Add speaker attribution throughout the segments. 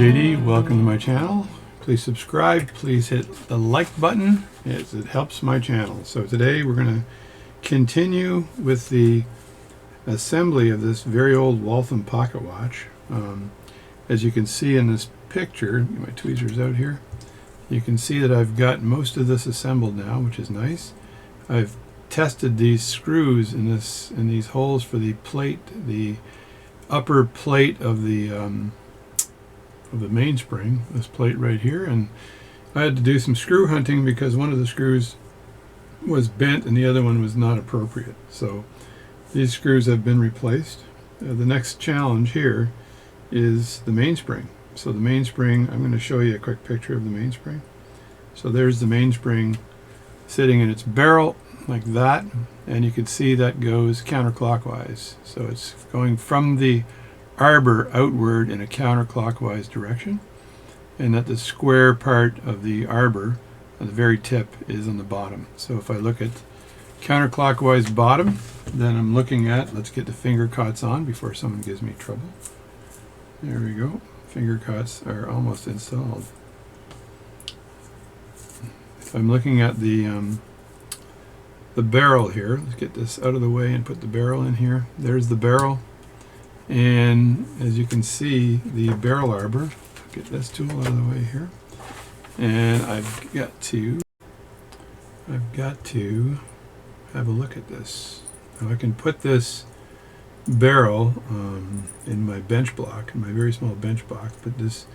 Speaker 1: JD, welcome to my channel. Please subscribe, please hit the like button as it helps my channel. So today we're going to continue with the assembly of this very old Waltham pocket watch. As you can see in this picture, get my tweezers out here, you can see that I've got most of this assembled now, which is nice. I've tested these screws in these holes for the plate, the upper plate of the mainspring, this plate right here, and I had to do some screw hunting because one of the screws was bent and the other one was not appropriate. So these screws have been replaced. The next challenge here is the mainspring. So the mainspring, I'm going to show you a quick picture of the mainspring. So there's the mainspring sitting in its barrel like that, and you can see that goes counterclockwise. So it's going from the arbor outward in a counterclockwise direction, and that the square part of the arbor at the very tip is on the bottom. So if I look at counterclockwise bottom, then I'm looking at, let's get the finger cots on before someone gives me trouble. There we go. Finger cots are almost installed. If I'm looking at the barrel here, let's get this out of the way and put the barrel in here. There's the barrel, and as you can see, the barrel arbor, get this tool out of the way here, and I've got to have a look at this. Now I can put this barrel in my bench block, in my very small bench block, but this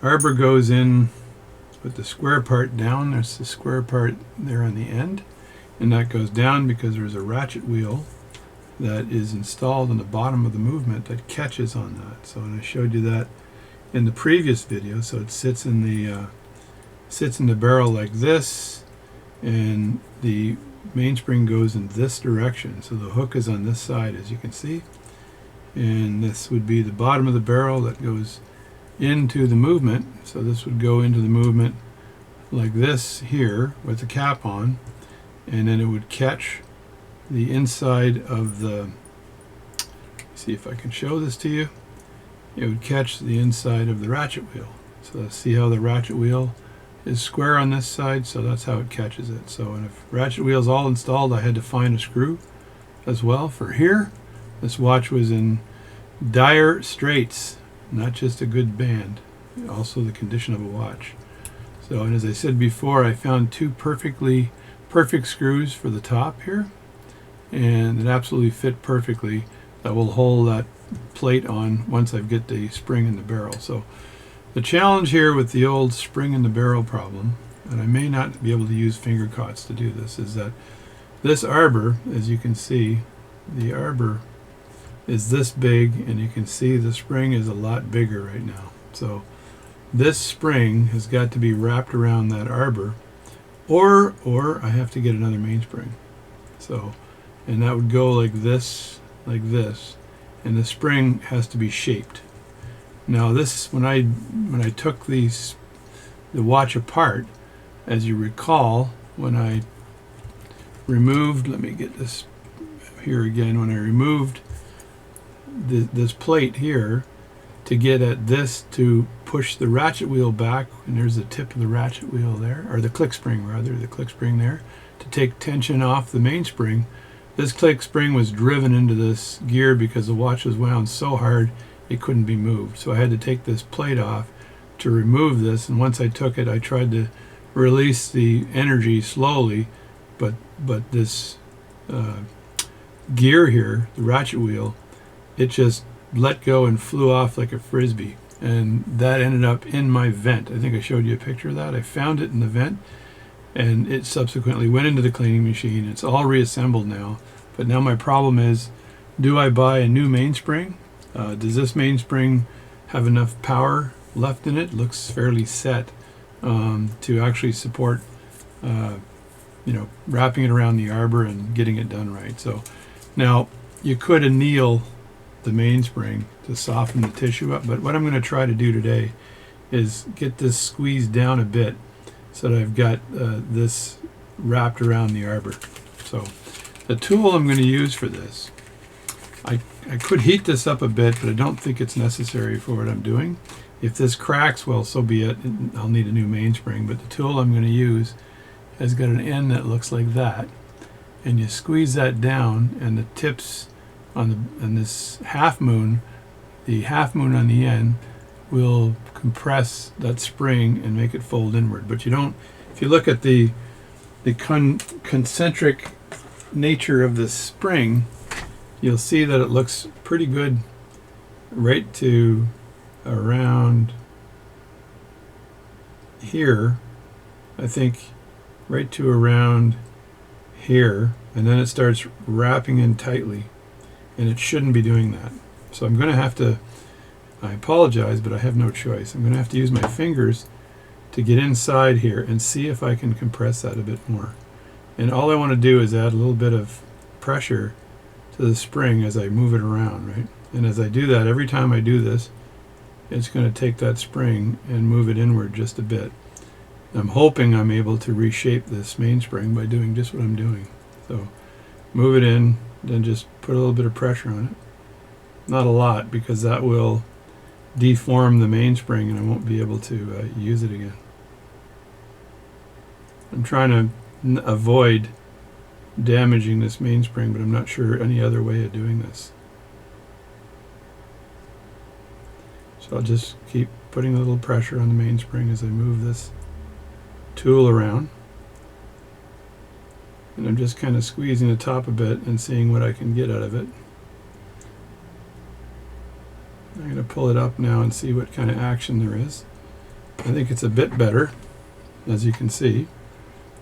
Speaker 1: arbor goes in with the square part down. There's the square part there on the end, and that goes down because there's a ratchet wheel that is installed in the bottom of the movement that catches on that. So, and I showed you that in the previous video. So it sits in the barrel like this, and the mainspring goes in this direction. So the hook is on this side, as you can see, and this would be the bottom of the barrel that goes into the movement. So this would go into the movement like this here with the cap on, and then it would catch the inside of the, see if I can show this to you, it would catch the inside of the ratchet wheel. So let's see how the ratchet wheel is square on this side, so that's how it catches it. So, and if ratchet wheel's all installed, I had to find a screw as well for here. This watch was in dire straits, not just a good band, also the condition of a watch. So, and as I said before, I found two perfect screws for the top here, and it absolutely fit perfectly. That will hold that plate on once I get the spring in the barrel. So the challenge here with the old spring in the barrel problem, and I may not be able to use finger cots to do this, is that this arbor, as you can see, the arbor is this big, and you can see the spring is a lot bigger right now. So this spring has got to be wrapped around that arbor, or I have to get another mainspring. So, and that would go like this, and the spring has to be shaped. Now this, when I took the watch apart, as you recall, when I removed, let me get this here again, when I removed this plate here to get at this to push the ratchet wheel back, and there's the tip of the ratchet wheel there, or the click spring rather, the click spring there, to take tension off the mainspring. This click spring was driven into this gear because the watch was wound so hard it couldn't be moved. So I had to take this plate off to remove this, and once I took it, I tried to release the energy slowly, but this gear here, the ratchet wheel, it just let go and flew off like a frisbee, and that ended up in my vent. I think I showed you a picture of that. I found it in the vent, and it subsequently went into the cleaning machine. It's all reassembled now, but now my problem is, do I buy a new mainspring? Does this mainspring have enough power left in it? Looks fairly set to actually support wrapping it around the arbor and getting it done right. So now you could anneal the mainspring to soften the tissue up, but what I'm going to try to do today is get this squeezed down a bit so that I've got this wrapped around the arbor. So the tool I'm going to use for this, I could heat this up a bit, but I don't think it's necessary for what I'm doing. If this cracks, well, so be it. I'll need a new mainspring, but the tool I'm going to use has got an end that looks like that, and you squeeze that down, and the tips on this half moon, the half moon on the end will compress that spring and make it fold inward. But you don't, if you look at the concentric nature of this spring, you'll see that it looks pretty good right to around here, I think, right to around here, and then it starts wrapping in tightly, and it shouldn't be doing that. So I'm going to have to, I apologize, but I have no choice. I'm going to have to use my fingers to get inside here and see if I can compress that a bit more. And all I want to do is add a little bit of pressure to the spring as I move it around, right? And as I do that, every time I do this, it's going to take that spring and move it inward just a bit. I'm hoping I'm able to reshape this mainspring by doing just what I'm doing. So move it in, then just put a little bit of pressure on it. Not a lot, because that will deform the mainspring and I won't be able to use it again. I'm trying to avoid damaging this mainspring, but I'm not sure any other way of doing this. So I'll just keep putting a little pressure on the mainspring as I move this tool around. And I'm just kind of squeezing the top a bit and seeing what I can get out of it. I'm going to pull it up now and see what kind of action there is. I think it's a bit better, as you can see,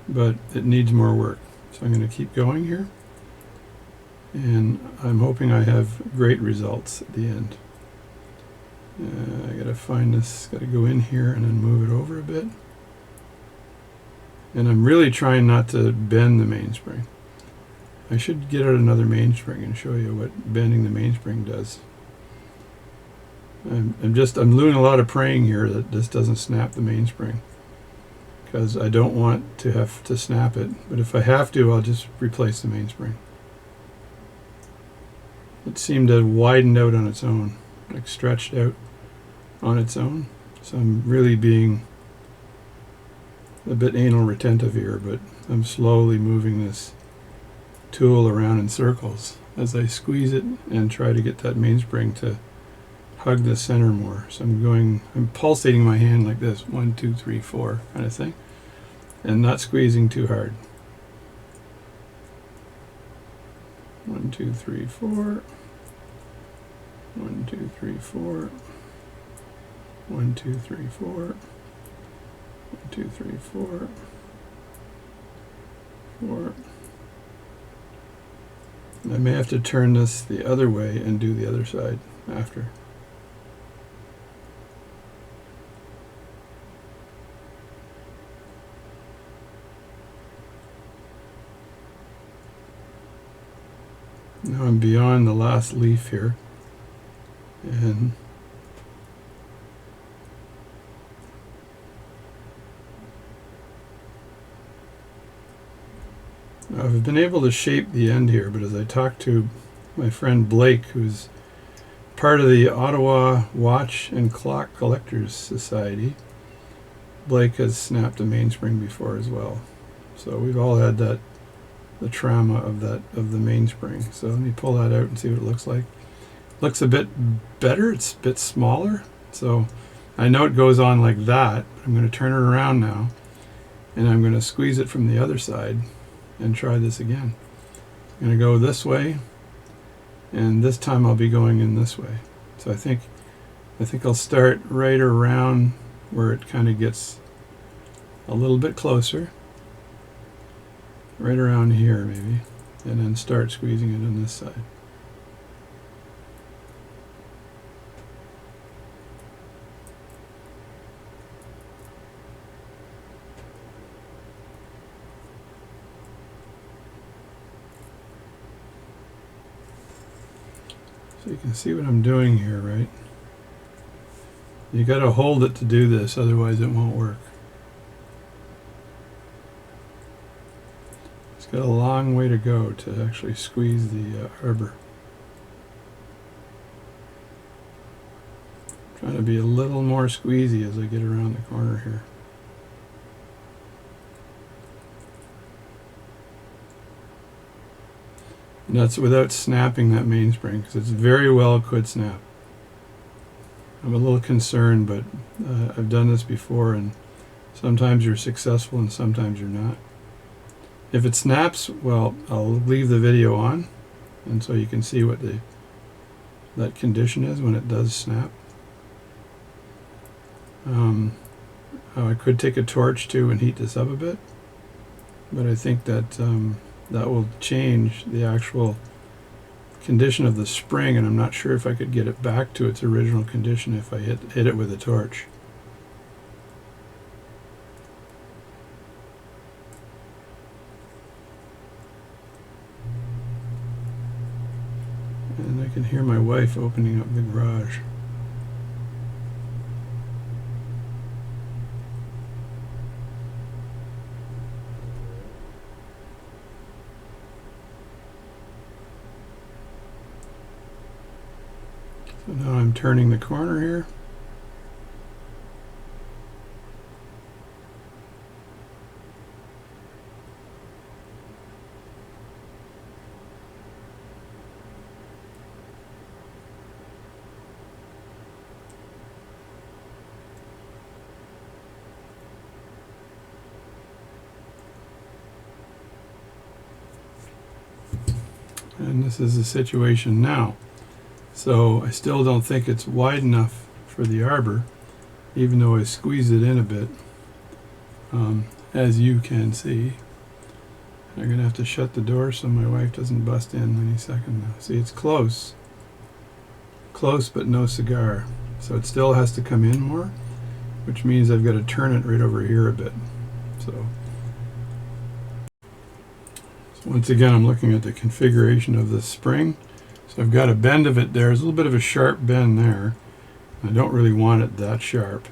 Speaker 1: but it needs more work. So I'm going to keep going here, and I'm hoping I have great results at the end. I got to find this, got to go in here and then move it over a bit. And I'm really trying not to bend the mainspring. I should get out another mainspring and show you what bending the mainspring does. I'm doing a lot of praying here that this doesn't snap the mainspring, because I don't want to have to snap it. But if I have to, I'll just replace the mainspring. It seemed to widen out on its own, like stretched out on its own. So I'm really being a bit anal retentive here, but I'm slowly moving this tool around in circles as I squeeze it and try to get that mainspring to hug the center more. So I'm pulsating my hand like this, 1, 2, 3, 4 kind of thing, and not squeezing too hard. 1, 2, 3, 4. 1, 2, 3, 4. 1, 2, 3, 4. 1, 2, 3, 4. 4. I may have to turn this the other way and do the other side after. Now I'm beyond the last leaf here, and I've been able to shape the end here, but as I talked to my friend Blake, who's part of the Ottawa Watch and Clock Collectors Society, Blake has snapped a mainspring before as well. So we've all had the trauma of the mainspring. So let me pull that out and see what it looks like. Looks a bit better. It's a bit smaller. So I know it goes on like that. But I'm going to turn it around now, and I'm going to squeeze it from the other side and try this again. I'm going to go this way, and this time I'll be going in this way. So I think I'll start right around where it kind of gets a little bit closer, right around here maybe, and then start squeezing it on this side. So you can see what I'm doing here, right? You got to hold it to do this, otherwise it won't work. It's got a long way to go to actually squeeze the arbor. Trying Gotta be a little more squeezy as I get around the corner here. And that's without snapping that mainspring, because it's very well could snap. I'm a little concerned, but I've done this before, and sometimes you're successful and sometimes you're not. If it snaps, well, I'll leave the video on, and so you can see what that condition is when it does snap. I could take a torch too and heat this up a bit, but I think that that will change the actual condition of the spring, and I'm not sure if I could get it back to its original condition if I hit it with a torch. And I can hear my wife opening up the garage. So now I'm turning the corner here. And this is the situation now. So I still don't think it's wide enough for the arbor, even though I squeezed it in a bit, as you can see. I'm going to have to shut the door so my wife doesn't bust in any second now. See, it's close. Close, but no cigar. So it still has to come in more, which means I've got to turn it right over here a bit. So once again, I'm looking at the configuration of the spring. So I've got a bend of it there. There's a little bit of a sharp bend there. I don't really want it that sharp.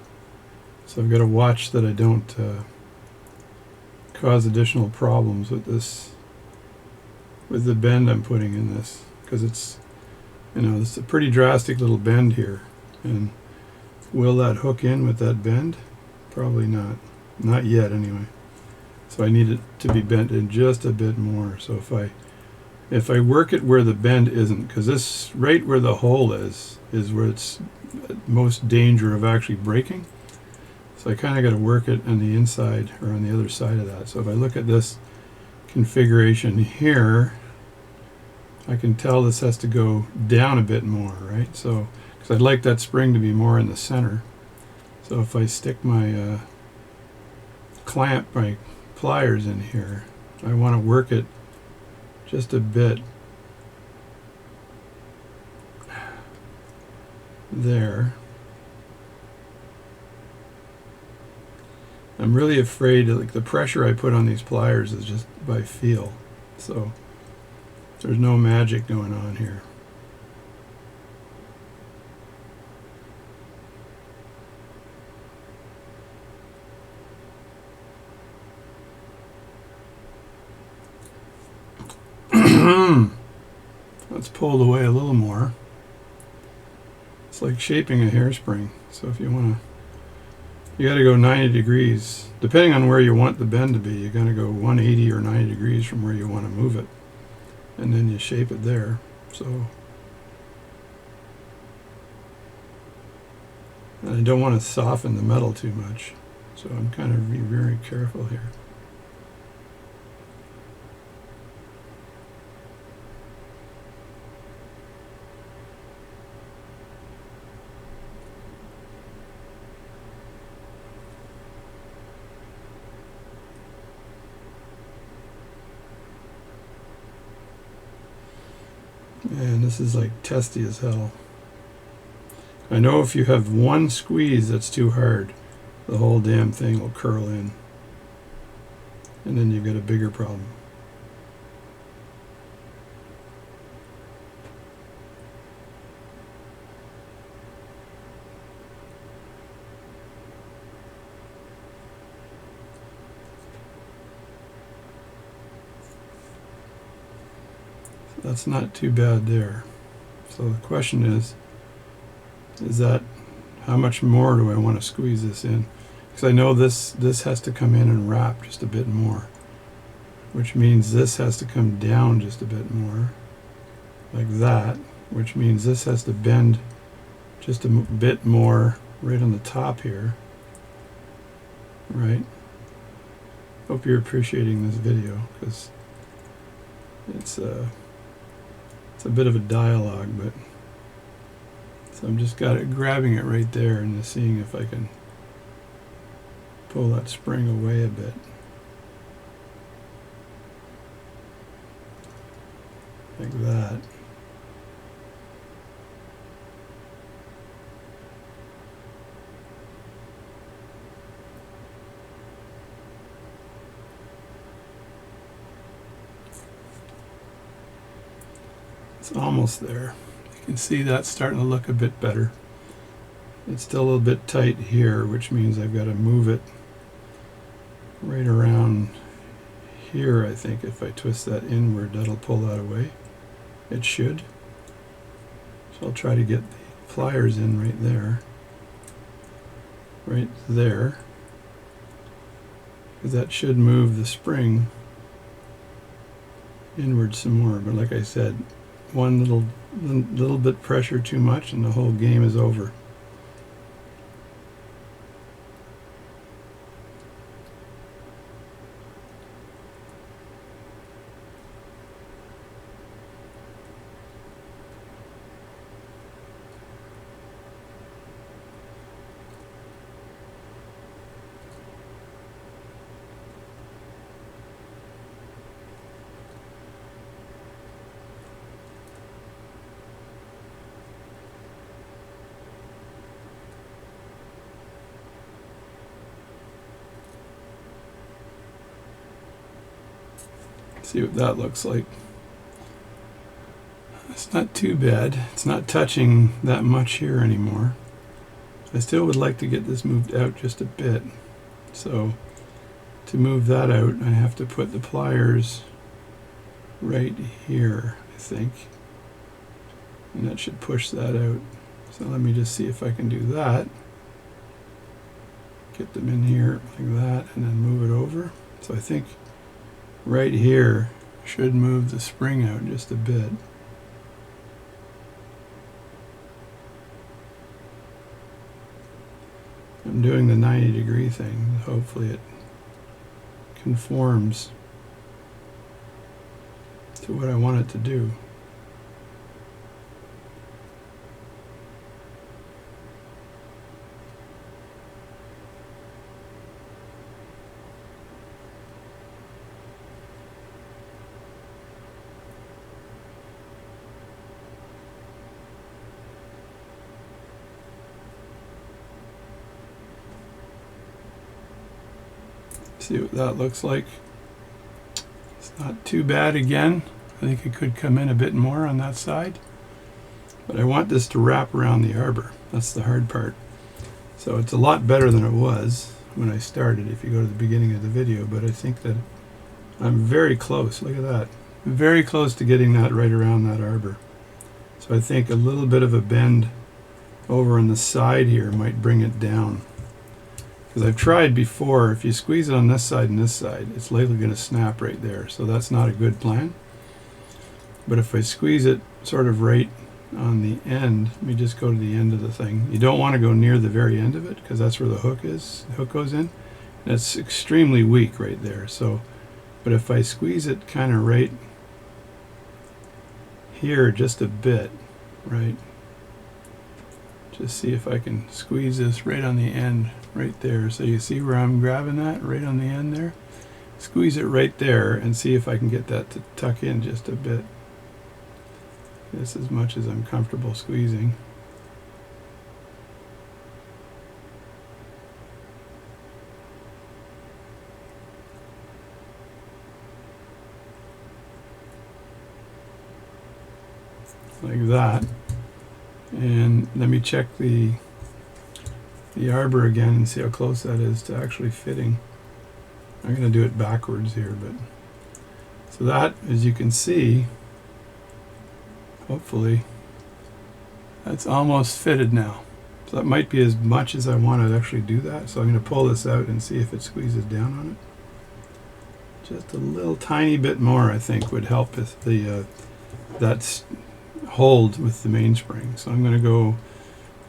Speaker 1: So I've got to watch that I don't cause additional problems with this, with the bend I'm putting in this, because it's, it's a pretty drastic little bend here. And will that hook in with that bend? Probably not. Not yet anyway. So I need it to be bent in just a bit more. So if I work it where the bend isn't, because this right where the hole is where it's most danger of actually breaking. So I kind of got to work it on the inside or on the other side of that. So if I look at this configuration here, I can tell this has to go down a bit more, right? So, because I'd like that spring to be more in the center. So if I stick my my pliers in here, I want to work it just a bit there. I'm really afraid, like, the pressure I put on these pliers is just by feel. So there's no magic going on here. Let's pull it away a little more. It's like shaping a hairspring. So if you want to, you got to go 90 degrees. Depending on where you want the bend to be, you're going to go 180 or 90 degrees from where you want to move it. And then you shape it there. So, and I don't want to soften the metal too much. So I'm kind of being very careful here. And this is like testy as hell. I know if you have one squeeze that's too hard, the whole damn thing will curl in. And then you've got a bigger problem. That's not too bad there. So the question is that how much more do I want to squeeze this in? Because I know this has to come in and wrap just a bit more, which means this has to come down just a bit more, like that, which means this has to bend just a bit more right on the top here, right? Hope you're appreciating this video, because it's a bit of a dialogue, but so I'm just grabbing it right there and just seeing if I can pull that spring away a bit. Like that. It's almost there. You can see that's starting to look a bit better. It's still a little bit tight here, which means I've got to move it right around here. I think if I twist that inward, that'll pull that away. It should. So I'll try to get the pliers in right there. Right there. Because that should move the spring inward some more. But like I said, one little bit pressure too much and the whole game is over. See what that looks like. It's not too bad. It's not touching that much here anymore. I still would like to get this moved out just a bit. So to move that out, I have to put the pliers right here, I think. And that should push that out. So let me just see if I can do that. Get them in here like that and then move it over. So I think right here should move the spring out just a bit. I'm doing the 90-degree thing. Hopefully it conforms to what I want it to do. See what that looks like. It's not too bad again. I think it could come in a bit more on that side. But I want this to wrap around the arbor. That's the hard part. So it's a lot better than it was when I started, if you go to the beginning of the video. But I think that I'm very close. Look at that. Very close to getting that right around that arbor. So I think a little bit of a bend over on the side here might bring it down. Because I've tried before, if you squeeze it on this side and this side, it's likely going to snap right there. So that's not a good plan. But if I squeeze it sort of right on the end, let me just go to the end of the thing. You don't want to go near the very end of it, because that's where the hook is. The hook goes in. And it's extremely weak right there. So, but if I squeeze it kind of right here just a bit, right? Just see if I can squeeze this right on the end, right there. So you see where I'm grabbing that, right on the end there? Squeeze it right there and see if I can get that to tuck in just a bit. Just as much as I'm comfortable squeezing. Like that. And let me check the arbor again and see how close that is to actually fitting. I'm going to do it backwards here, but so that, as you can see, hopefully that's almost fitted now. So that might be as much as I want to actually do that. So I'm going to pull this out and see if it squeezes down on it. Just a little tiny bit more, I think, would help with the that hold with the mainspring. So I'm going to go,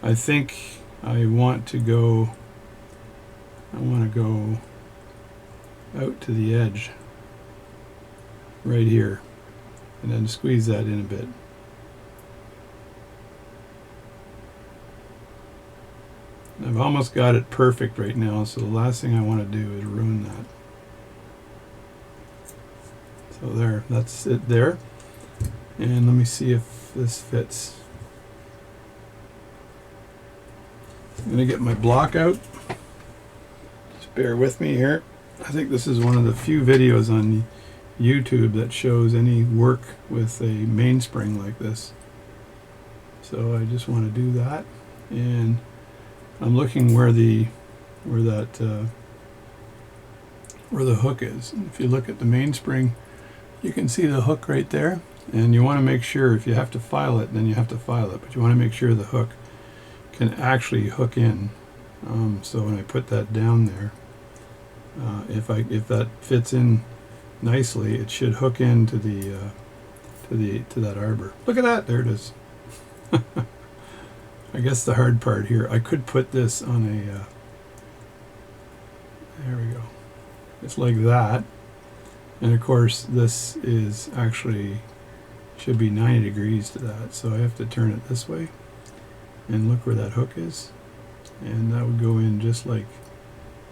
Speaker 1: I think I want to go out to the edge right here and then squeeze that in a bit. I've almost got it perfect right now, so the last thing I want to do is ruin that. So there, that's it there. And let me see if this fits. I'm going to get my block out. Just bear with me here. I think this is one of the few videos on YouTube that shows any work with a mainspring like this. So I just want to do that. And I'm looking where the hook is. And if you look at the mainspring, you can see the hook right there. And you want to make sure, if you have to file it, then you have to file it. But you want to make sure the hook can actually hook in. So when I put that down there, if that fits in nicely, it should hook into to that arbor. Look at that! There it is. I guess the hard part here, I could put this on a, there we go. It's like that. And of course, this is actually, should be 90 degrees to that. So I have to turn it this way. And look where that hook is. And that would go in just like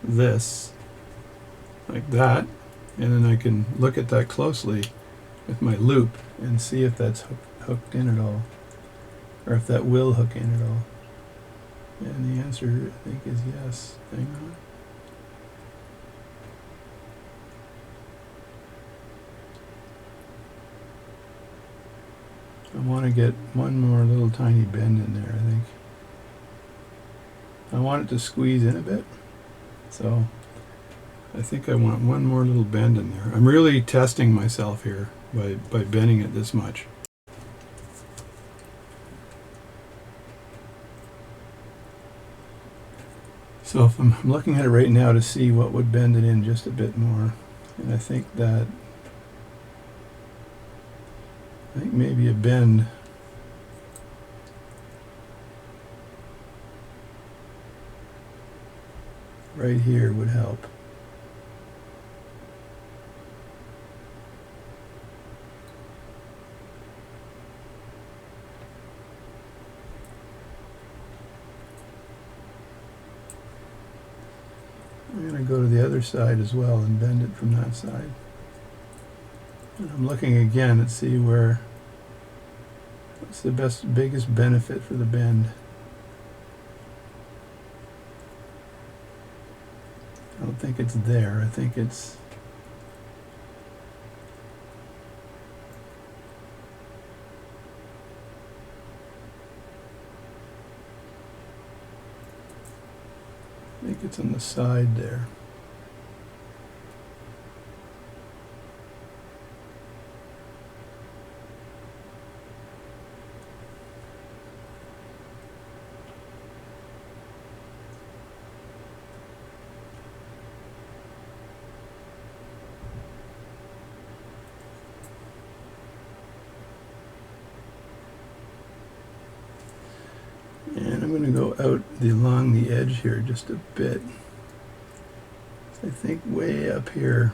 Speaker 1: this. Like that. And then I can look at that closely with my loop and see if that's hooked in at all. Or if that will hook in at all. And the answer, I think, is yes. Hang on. I want to get one more little tiny bend in there, I think. I want it to squeeze in a bit. So I think I want one more little bend in there. I'm really testing myself here by bending it this much. So if I'm looking at it right now to see what would bend it in just a bit more, and I think maybe a bend right here would help. I'm going to go to the other side as well and bend it from that side. And I'm looking again to see what's the biggest benefit for the bend. I don't think it's there. I think it's on the side there. And I'm going to go out along the edge here just a bit. I think way up here,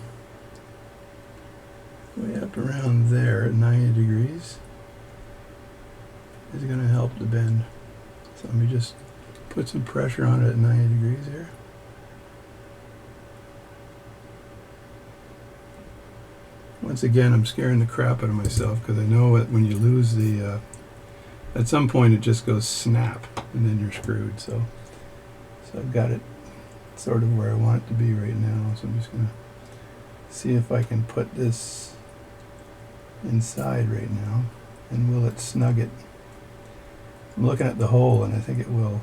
Speaker 1: way up around there at 90 degrees is going to help the bend. So let me just put some pressure on it at 90 degrees here. Once again, I'm scaring the crap out of myself because I know that when you lose the at some point it just goes snap and then you're screwed. So I've got it sort of where I want it to be right now. So I'm just going to see if I can put this inside right now, and will it snug it? I'm looking at the hole and I think it will.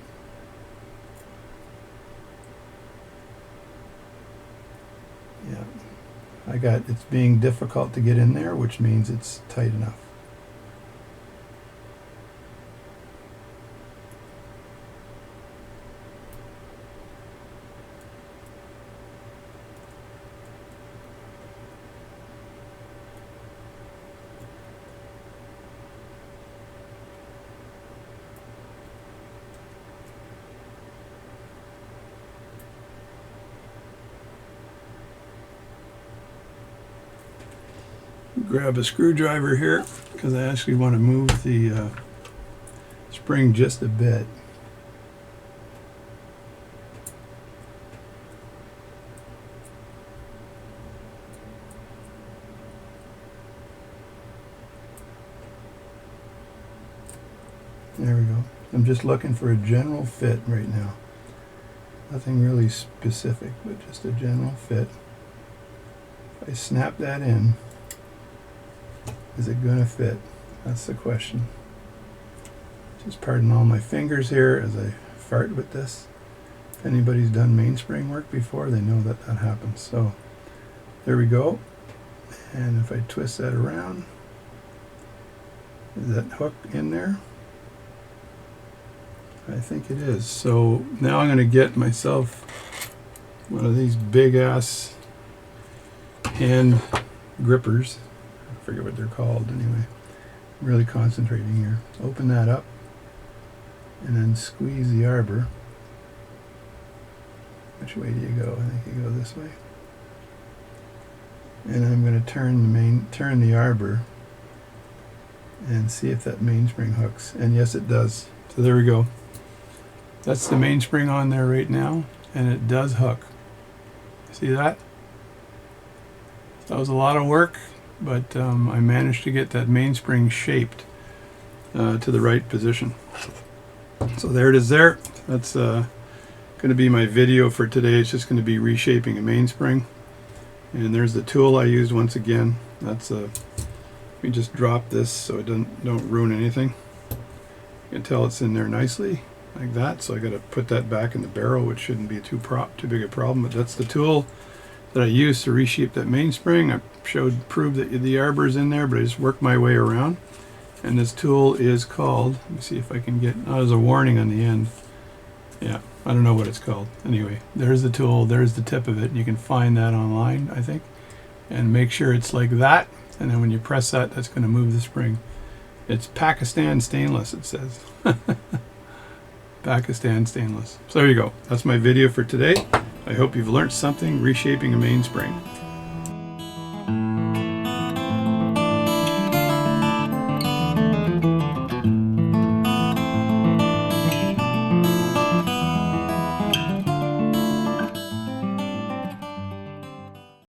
Speaker 1: Yeah, it's being difficult to get in there, which means it's tight enough. grab a screwdriver here because I actually want to move the spring just a bit. There we go. I'm just looking for a general fit right now. Nothing really specific, but just a general fit. If I snap that in, is it going to fit? That's the question. Just pardon all my fingers here as I fart with this. If anybody's done mainspring work before, they know that that happens. So there we go. And if I twist that around, is that hook in there? I think it is. So now I'm going to get myself one of these big ass hand grippers. I forget what they're called anyway. I'm really concentrating here. Open that up and then squeeze the arbor. Which way do you go? I think you go this way. And I'm going to turn the arbor and see if that mainspring hooks. And yes, it does. So there we go. That's the mainspring on there right now, and it does hook. See that? That was a lot of work, but I managed to get that mainspring shaped to the right position. So there it is there. That's going to be my video for today. It's just going to be reshaping a mainspring. And there's the tool I used once again. That's let me just drop this so it don't ruin anything. You can tell it's in there nicely. Like that, so I got to put that back in the barrel, which shouldn't be too big a problem. But that's the tool that I used to reshape that mainspring. I proved that the arbor is in there, but I just worked my way around. And this tool is called. Let me see if I can get. Oh, there's a warning on the end. Yeah, I don't know what it's called. Anyway, there's the tool. There's the tip of it. You can find that online, I think, and make sure it's like that. And then when you press that, that's going to move the spring. It's Pakistan stainless. It says. Pakistan stainless. So there you go. That's my video for today. I hope you've learned something reshaping a mainspring.